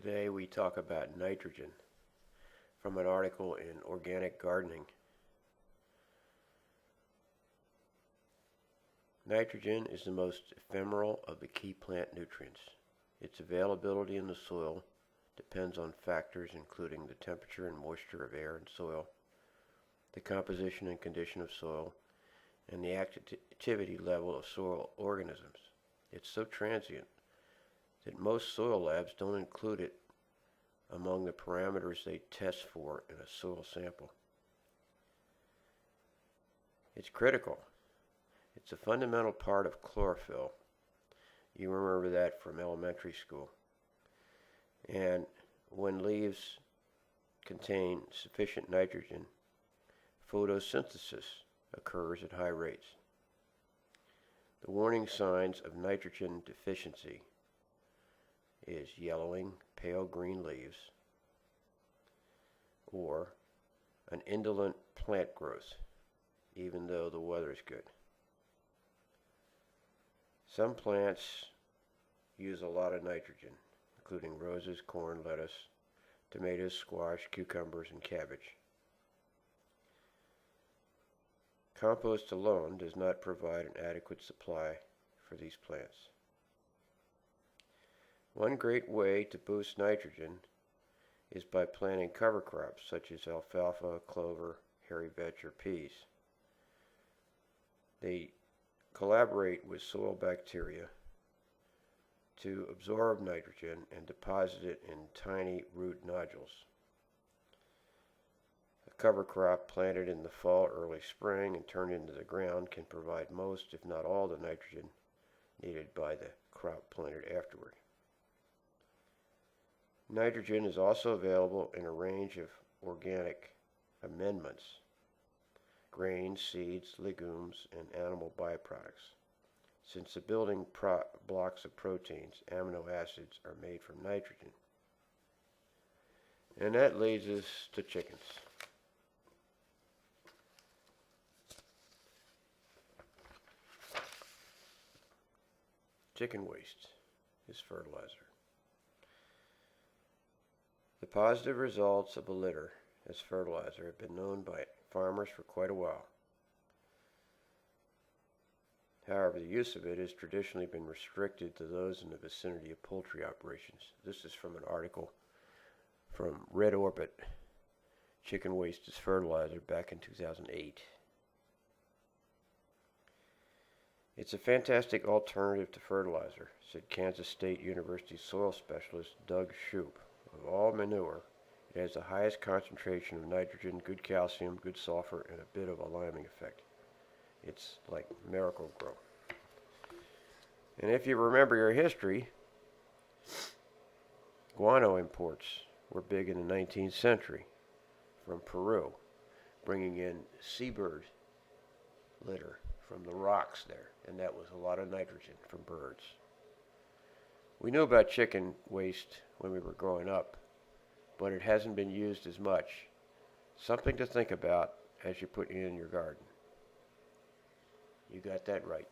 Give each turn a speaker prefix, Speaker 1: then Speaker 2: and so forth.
Speaker 1: Today we talk about nitrogen from an article in Organic Gardening. Nitrogen is the most ephemeral of the key plant nutrients. Its availability in the soil depends on factors including the temperature and moisture of air and soil, the composition and condition of soil, and the activity level of soil organisms. It's so transient that most soil labs don't include it among the parameters they test for in a soil sample. It's critical. It's a fundamental part of chlorophyll. You remember that from elementary school. And when leaves contain sufficient nitrogen, photosynthesis occurs at high rates. The warning signs of nitrogen deficiency is yellowing, pale green leaves, or an indolent plant growth, even though the weather is good. Some plants use a lot of nitrogen, including roses, corn, lettuce, tomatoes, squash, cucumbers, and cabbage. Compost alone does not provide an adequate supply for these plants. One great way to boost nitrogen is by planting cover crops such as alfalfa, clover, hairy vetch, or peas. They collaborate with soil bacteria to absorb nitrogen and deposit it in tiny root nodules. A cover crop planted in the fall or early spring and turned into the ground can provide most, if not all, the nitrogen needed by the crop planted afterward. Nitrogen is also available in a range of organic amendments: grains, seeds, legumes, and animal byproducts. Since the building blocks of proteins, amino acids, are made from nitrogen. And that leads us to chickens. Chicken waste is fertilizer. The positive results of a litter as fertilizer have been known by farmers for quite a while. However, the use of it has traditionally been restricted to those in the vicinity of poultry operations. This is from an article from Red Orbit, Chicken Waste as Fertilizer, back in 2008. It's a fantastic alternative to fertilizer, said Kansas State University soil specialist Doug Shoup. Of all manure, it has the highest concentration of nitrogen, good calcium, good sulfur, and a bit of a liming effect. It's like Miracle-Gro. And if you remember your history, guano imports were big in the 19th century from Peru, bringing in seabird litter from the rocks there, and that was a lot of nitrogen from birds. We knew about chicken waste when we were growing up, but it hasn't been used as much. Something to think about as you put it in your garden. You got that right.